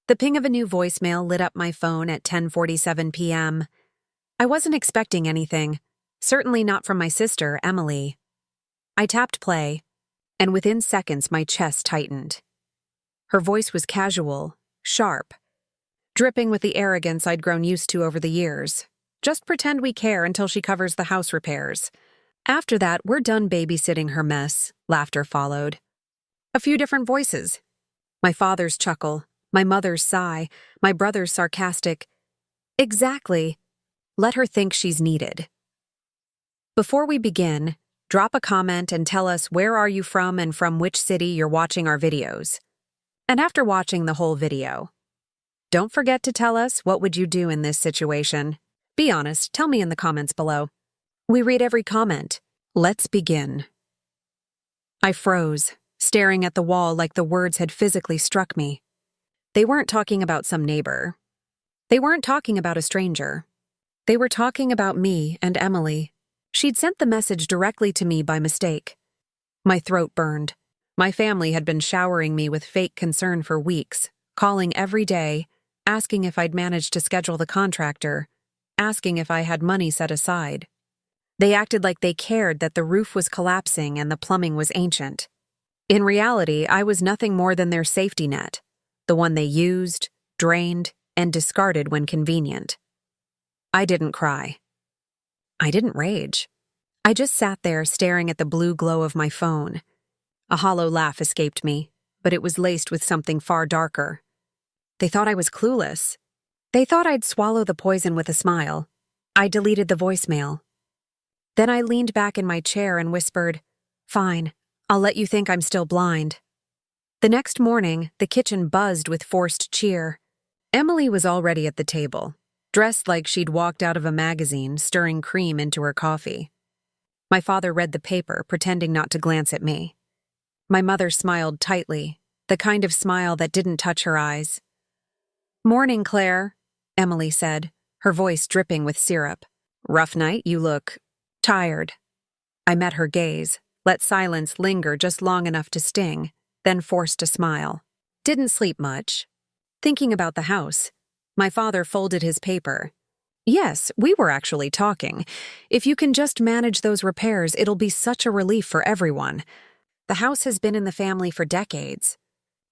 The ping of a new voicemail lit up my phone at 10:47 p.m. I wasn't expecting anything, certainly not from my sister, Emily. I tapped play, and within seconds my chest tightened. Her voice was casual, sharp, dripping with the arrogance I'd grown used to over the years. Just pretend we care until she covers the house repairs. After that, we're done babysitting her mess, laughter followed. A few different voices. My father's chuckle, my mother's sigh, my brother's sarcastic, "Exactly. Let her think she's needed." Before we begin, drop a comment and tell us where are you from and from which city you're watching our videos. And after watching the whole video, don't forget to tell us what would you do in this situation. Be honest, tell me in the comments below. We read every comment. Let's begin. I froze, staring at the wall like the words had physically struck me. They weren't talking about some neighbor. They weren't talking about a stranger. They were talking about me and Emily. She'd sent the message directly to me by mistake. My throat burned. My family had been showering me with fake concern for weeks, calling every day, asking if I'd managed to schedule the contractor, asking if I had money set aside. They acted like they cared that the roof was collapsing and the plumbing was ancient. In reality, I was nothing more than their safety net, the one they used, drained, and discarded when convenient. I didn't cry. I didn't rage. I just sat there staring at the blue glow of my phone. A hollow laugh escaped me, but it was laced with something far darker. They thought I was clueless. They thought I'd swallow the poison with a smile. I deleted the voicemail. Then I leaned back in my chair and whispered, "Fine, I'll let you think I'm still blind." The next morning, the kitchen buzzed with forced cheer. Emily was already at the table, dressed like she'd walked out of a magazine, stirring cream into her coffee. My father read the paper, pretending not to glance at me. My mother smiled tightly, the kind of smile that didn't touch her eyes. "Morning, Claire," Emily said, her voice dripping with syrup. "Rough night, you look tired." I met her gaze, let silence linger just long enough to sting, then forced a smile. "Didn't sleep much. Thinking about the house." My father folded his paper. "Yes, we were actually talking. If you can just manage those repairs, it'll be such a relief for everyone. The house has been in the family for decades.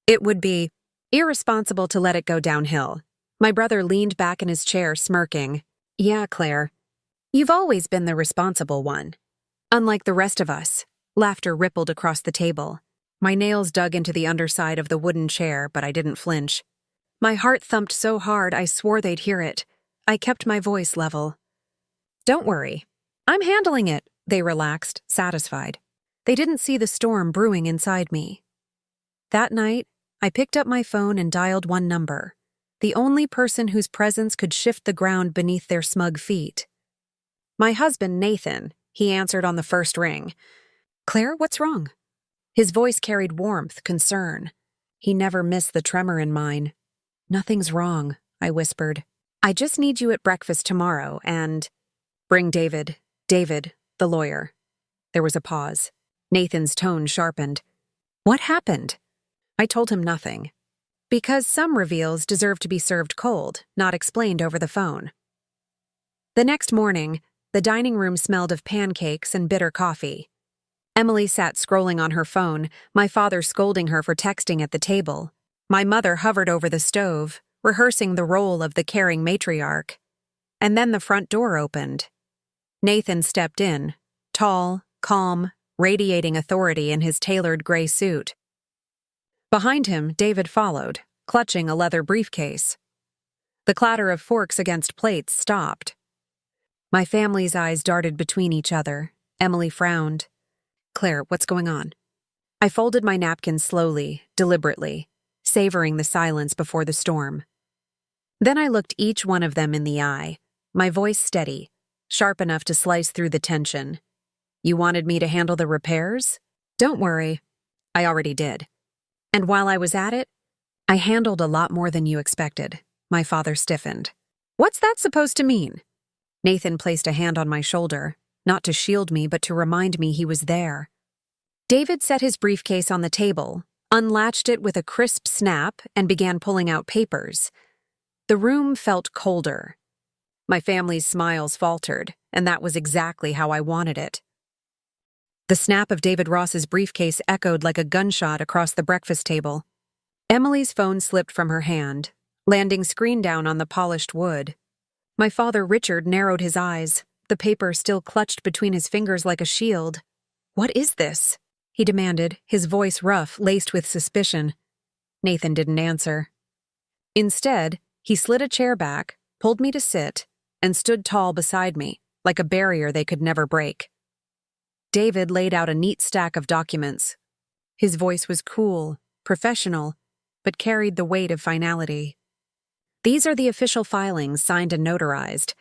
It would be irresponsible to let it go downhill." My brother leaned back in his chair, smirking. "Yeah, Claire. You've always been the responsible one. Unlike the rest of us." Laughter rippled across the table. My nails dug into the underside of the wooden chair, but I didn't flinch. My heart thumped so hard I swore they'd hear it. I kept my voice level. "Don't worry. I'm handling it," they relaxed, satisfied. They didn't see the storm brewing inside me. That night, I picked up my phone and dialed one number, the only person whose presence could shift the ground beneath their smug feet. My husband, Nathan. He answered on the first ring. "Claire, what's wrong?" His voice carried warmth, concern. He never missed the tremor in mine. "Nothing's wrong," I whispered. "I just need you at breakfast tomorrow and bring David, the lawyer." There was a pause. Nathan's tone sharpened. "What happened?" I told him nothing. Because some reveals deserve to be served cold, not explained over the phone. The next morning, the dining room smelled of pancakes and bitter coffee. Emily sat scrolling on her phone, my father scolding her for texting at the table. My mother hovered over the stove, rehearsing the role of the caring matriarch. And then the front door opened. Nathan stepped in, tall, calm, radiating authority in his tailored gray suit. Behind him, David followed, clutching a leather briefcase. The clatter of forks against plates stopped. My family's eyes darted between each other. Emily frowned. "Claire, what's going on?" I folded my napkin slowly, deliberately, savoring the silence before the storm. Then I looked each one of them in the eye, my voice steady, sharp enough to slice through the tension. "You wanted me to handle the repairs? Don't worry. I already did. And while I was at it, I handled a lot more than you expected." My father stiffened. "What's that supposed to mean?" Nathan placed a hand on my shoulder, not to shield me but to remind me he was there. David set his briefcase on the table, unlatched it with a crisp snap, and began pulling out papers. The room felt colder. My family's smiles faltered, and that was exactly how I wanted it. The snap of David Ross's briefcase echoed like a gunshot across the breakfast table. Emily's phone slipped from her hand, landing screen down on the polished wood. My father Richard narrowed his eyes, the paper still clutched between his fingers like a shield. "What is this?" he demanded, his voice rough, laced with suspicion. Nathan didn't answer. Instead, he slid a chair back, pulled me to sit, and stood tall beside me, like a barrier they could never break. David laid out a neat stack of documents. His voice was cool, professional, but carried the weight of finality. "These are the official filings signed and notarized.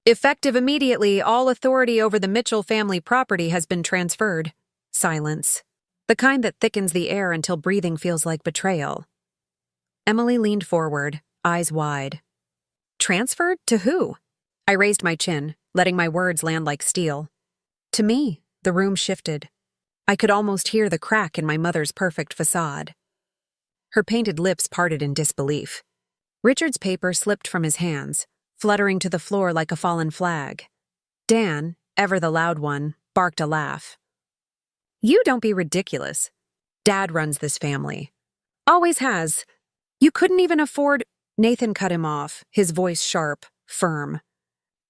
Effective immediately, all authority over the Mitchell family property has been transferred." Silence. The kind that thickens the air until breathing feels like betrayal. Emily leaned forward, eyes wide. "Transferred? To who?" I raised my chin, letting my words land like steel. "To me." The room shifted. I could almost hear the crack in my mother's perfect facade. Her painted lips parted in disbelief. Richard's paper slipped from his hands, fluttering to the floor like a fallen flag. Dan, ever the loud one, barked a laugh. "You don't be ridiculous. Dad runs this family. Always has. You couldn't even afford—" Nathan cut him off, his voice sharp, firm.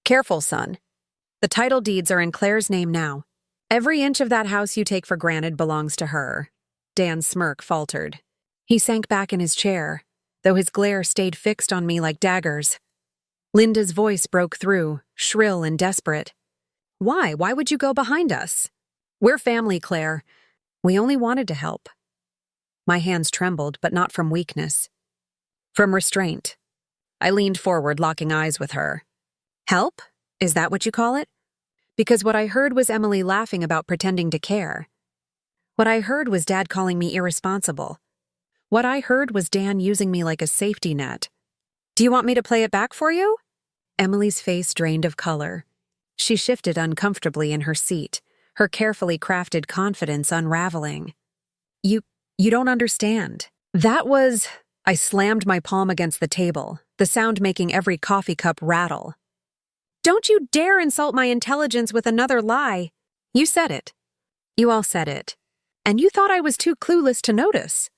"Careful, son. The title deeds are in Claire's name now. Every inch of that house you take for granted belongs to her." Dan's smirk faltered. He sank back in his chair, though his glare stayed fixed on me like daggers. Linda's voice broke through, shrill and desperate. "Why? Why would you go behind us? We're family, Claire. We only wanted to help." My hands trembled, but not from weakness. From restraint. I leaned forward, locking eyes with her. "Help? Is that what you call it?" Because what I heard was Emily laughing about pretending to care. What I heard was Dad calling me irresponsible. What I heard was Dan using me like a safety net. "Do you want me to play it back for you?" Emily's face drained of color. She shifted uncomfortably in her seat, her carefully crafted confidence unraveling. You don't understand. That was—" I slammed my palm against the table, the sound making every coffee cup rattle. "Don't you dare insult my intelligence with another lie. You said it. You all said it. And you thought I was too clueless to notice."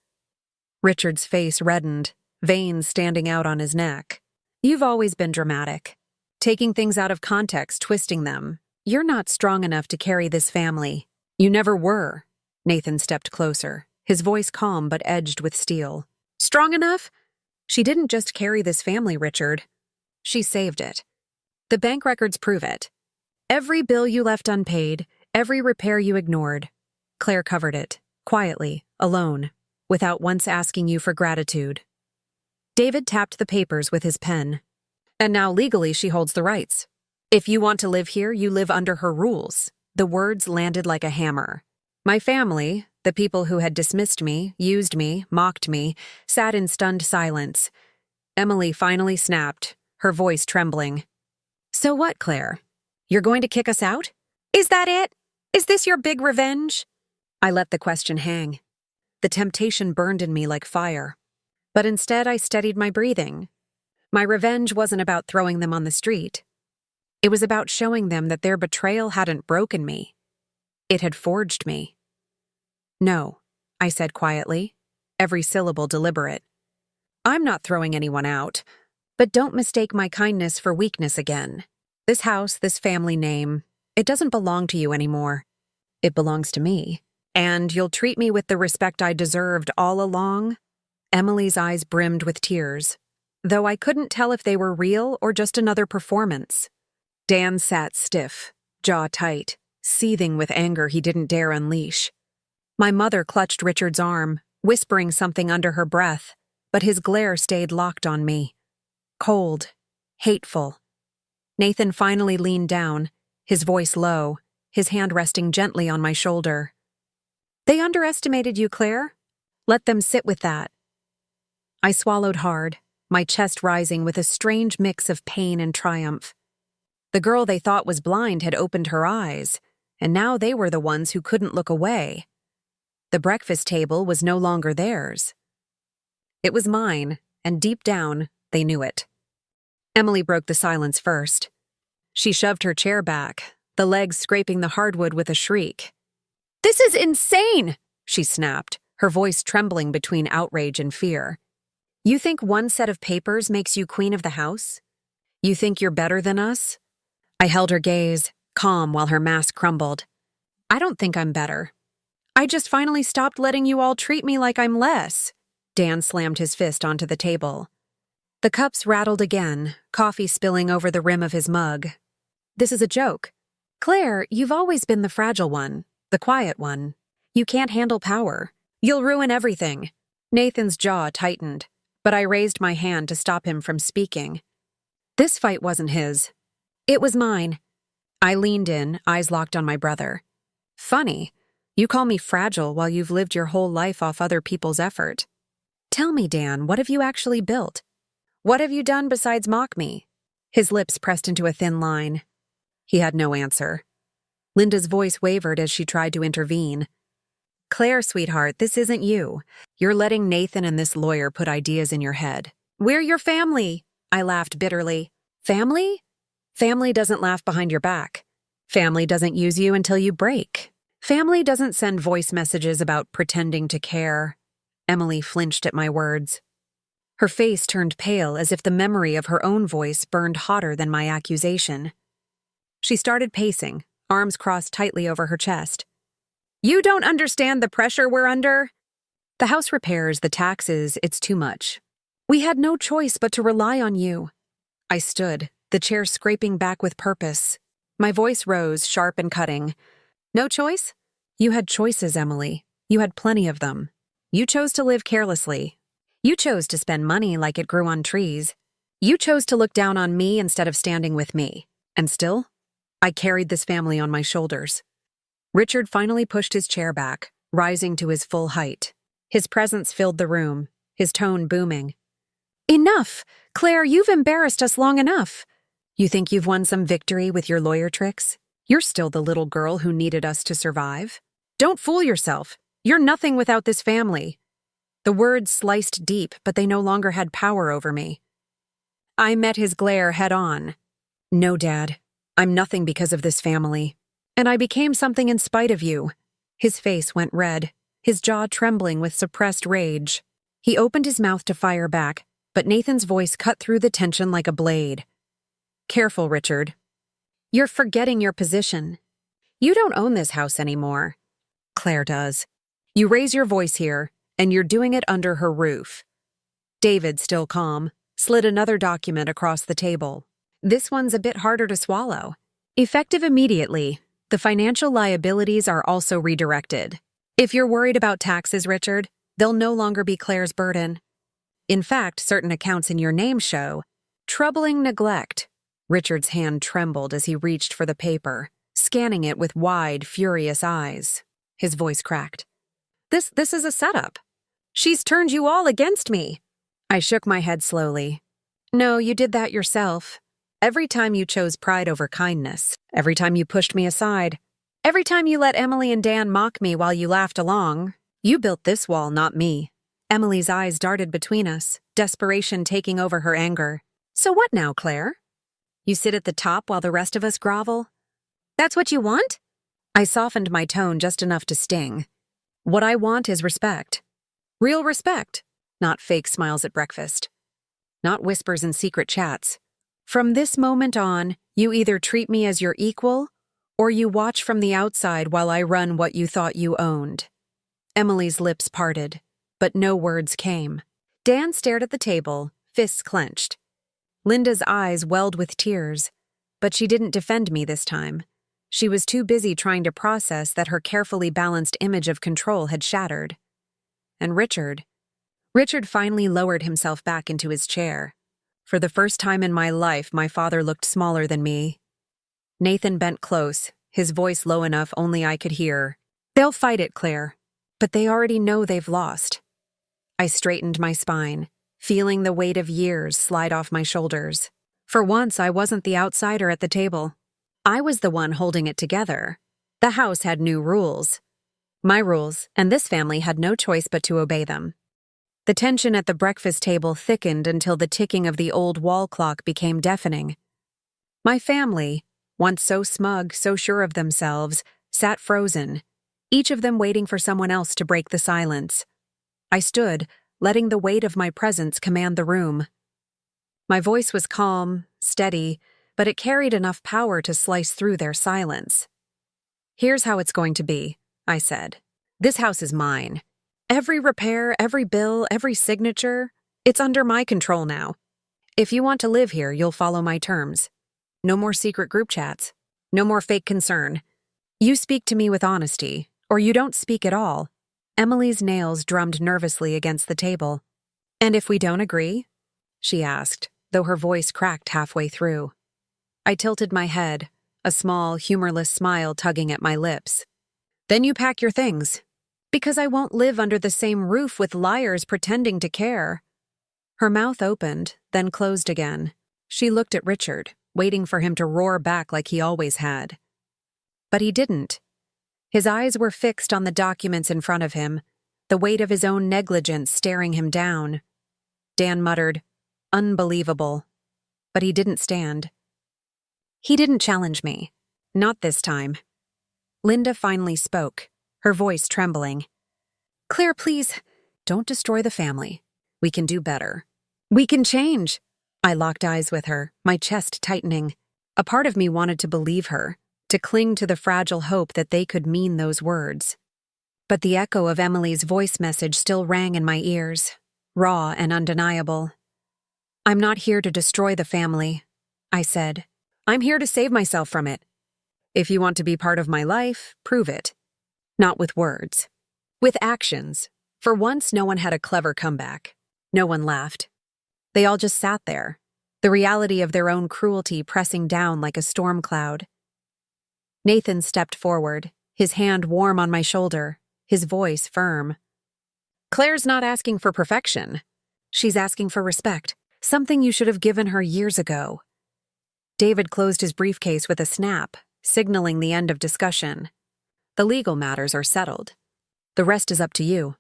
Richard's face reddened, veins standing out on his neck. "You've always been dramatic. Taking things out of context, twisting them. You're not strong enough to carry this family. You never were." Nathan stepped closer, his voice calm but edged with steel. "Strong enough? She didn't just carry this family, Richard. She saved it. The bank records prove it. Every bill you left unpaid, every repair you ignored. Claire covered it, quietly, alone, without once asking you for gratitude." David tapped the papers with his pen. "And now legally she holds the rights. If you want to live here, you live under her rules." The words landed like a hammer. My family, the people who had dismissed me, used me, mocked me, sat in stunned silence. Emily finally snapped, her voice trembling. "So what, Claire? You're going to kick us out? Is that it? Is this your big revenge?" I let the question hang. The temptation burned in me like fire. But instead I steadied my breathing. My revenge wasn't about throwing them on the street. It was about showing them that their betrayal hadn't broken me. It had forged me. "No," I said quietly, every syllable deliberate. "I'm not throwing anyone out. But don't mistake my kindness for weakness again. This house, this family name, it doesn't belong to you anymore. It belongs to me. And you'll treat me with the respect I deserved all along?" Emily's eyes brimmed with tears, though I couldn't tell if they were real or just another performance. Dan sat stiff, jaw tight, seething with anger he didn't dare unleash. My mother clutched Richard's arm, whispering something under her breath, but his glare stayed locked on me. Cold, hateful. Nathan finally leaned down, his voice low, his hand resting gently on my shoulder. "They underestimated you, Claire. Let them sit with that." I swallowed hard, my chest rising with a strange mix of pain and triumph. The girl they thought was blind had opened her eyes, and now they were the ones who couldn't look away. The The breakfast table was no longer theirs. It was mine, and deep down, they knew it. Emily broke the silence first. She shoved her chair back, the legs scraping the hardwood with a shriek. "This is insane!" she snapped, her voice trembling between outrage and fear. "You think one set of papers makes you queen of the house? You think you're better than us?" I held her gaze, calm while her mask crumbled. "I don't think I'm better. I just finally stopped letting you all treat me like I'm less." Dan slammed his fist onto the table. The cups rattled again, coffee spilling over the rim of his mug. "This is a joke. Claire, you've always been the fragile one, the quiet one. You can't handle power. You'll ruin everything." Nathan's jaw tightened, but I raised my hand to stop him from speaking. This fight wasn't his. It was mine. I leaned in, eyes locked on my brother. "Funny. You call me fragile while you've lived your whole life off other people's effort. Tell me, Dan, what have you actually built? What have you done besides mock me?" His lips pressed into a thin line. He had no answer. Linda's voice wavered as she tried to intervene. "Claire, sweetheart, this isn't you. You're letting Nathan and this lawyer put ideas in your head." "We're your family," I laughed bitterly. "Family? Family doesn't laugh behind your back. Family doesn't use you until you break. Family doesn't send voice messages about pretending to care." Emily flinched at my words. Her face turned pale as if the memory of her own voice burned hotter than my accusation. She started pacing, arms crossed tightly over her chest. "You don't understand the pressure we're under. The house repairs, the taxes, it's too much. We had no choice but to rely on you." I stood, the chair scraping back with purpose. My voice rose, sharp and cutting. "No choice? You had choices, Emily. You had plenty of them. You chose to live carelessly. You chose to spend money like it grew on trees. You chose to look down on me instead of standing with me. And still, I carried this family on my shoulders." Richard finally pushed his chair back, rising to his full height. His presence filled the room, his tone booming. "Enough! Claire, you've embarrassed us long enough. You think you've won some victory with your lawyer tricks? You're still the little girl who needed us to survive. Don't fool yourself. You're nothing without this family." The words sliced deep, but they no longer had power over me. I met his glare head on. "No, Dad. I'm nothing because of this family. And I became something in spite of you." His face went red, his jaw trembling with suppressed rage. He opened his mouth to fire back, but Nathan's voice cut through the tension like a blade. "Careful, Richard. You're forgetting your position. You don't own this house anymore. Claire does. You raise your voice here, and you're doing it under her roof." David, still calm, slid another document across the table. "This one's a bit harder to swallow. Effective immediately, the financial liabilities are also redirected. If you're worried about taxes, Richard, they'll no longer be Claire's burden. In fact, certain accounts in your name show troubling neglect." Richard's hand trembled as he reached for the paper, scanning it with wide, furious eyes. His voice cracked. This is a setup. She's turned you all against me." I shook my head slowly. "No, you did that yourself. Every time you chose pride over kindness, every time you pushed me aside, every time you let Emily and Dan mock me while you laughed along, you built this wall, not me." Emily's eyes darted between us, desperation taking over her anger. "So what now, Claire? You sit at the top while the rest of us grovel? That's what you want?" I softened my tone just enough to sting. "What I want is respect. Real respect, not fake smiles at breakfast. Not whispers and secret chats. From this moment on, you either treat me as your equal, or you watch from the outside while I run what you thought you owned." Emily's lips parted, but no words came. Dan stared at the table, fists clenched. Linda's eyes welled with tears, but she didn't defend me this time. She was too busy trying to process that her carefully balanced image of control had shattered. And Richard finally lowered himself back into his chair. For the first time in my life, my father looked smaller than me. Nathan bent close, his voice low enough only I could hear. "They'll fight it, Claire, but they already know they've lost." I straightened my spine, feeling the weight of years slide off my shoulders. For once, I wasn't the outsider at the table. I was the one holding it together. The house had new rules. My rules, and this family had no choice but to obey them. The tension at the breakfast table thickened until the ticking of the old wall clock became deafening. My family, once so smug, so sure of themselves, sat frozen, each of them waiting for someone else to break the silence. I stood, letting the weight of my presence command the room. My voice was calm, steady, but it carried enough power to slice through their silence. "Here's how it's going to be," I said. "This house is mine. Every repair, every bill, every signature, it's under my control now. If you want to live here, you'll follow my terms. No more secret group chats. No more fake concern. You speak to me with honesty, or you don't speak at all." Emily's nails drummed nervously against the table. "And if we don't agree?" she asked, though her voice cracked halfway through. I tilted my head, a small, humorless smile tugging at my lips. "Then you pack your things. Because I won't live under the same roof with liars pretending to care." Her mouth opened, then closed again. She looked at Richard, waiting for him to roar back like he always had. But he didn't. His eyes were fixed on the documents in front of him, the weight of his own negligence staring him down. Dan muttered, "Unbelievable." But he didn't stand. He didn't challenge me. Not this time. Linda finally spoke, her voice trembling. "Claire, please, don't destroy the family. We can do better. We can change." I locked eyes with her, my chest tightening. A part of me wanted to believe her, to cling to the fragile hope that they could mean those words. But the echo of Emily's voice message still rang in my ears, raw and undeniable. "I'm not here to destroy the family," I said. "I'm here to save myself from it. If you want to be part of my life, prove it. Not with words. With actions." For once, no one had a clever comeback. No one laughed. They all just sat there, the reality of their own cruelty pressing down like a storm cloud. Nathan stepped forward, his hand warm on my shoulder, his voice firm. "Claire's not asking for perfection. She's asking for respect, something you should have given her years ago." David closed his briefcase with a snap, signaling the end of discussion. "The legal matters are settled. The rest is up to you."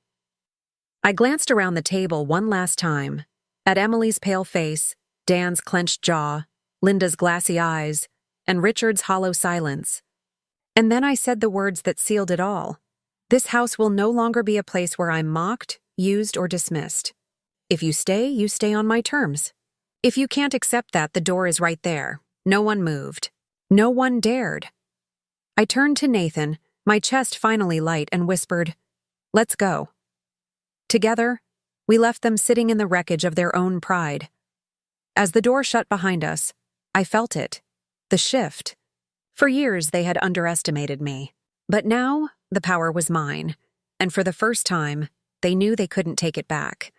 I glanced around the table one last time, at Emily's pale face, Dan's clenched jaw, Linda's glassy eyes, and Richard's hollow silence. And then I said the words that sealed it all. This house will no longer be a place where I'm mocked, used, or dismissed. If you stay on my terms. If you can't accept that, the door is right there. No one moved. No one dared. I turned to Nathan, my chest finally light, and whispered, "Let's go." Together, we left them sitting in the wreckage of their own pride. As the door shut behind us, I felt it. The shift. For years, they had underestimated me. But now, the power was mine. And for the first time, they knew they couldn't take it back.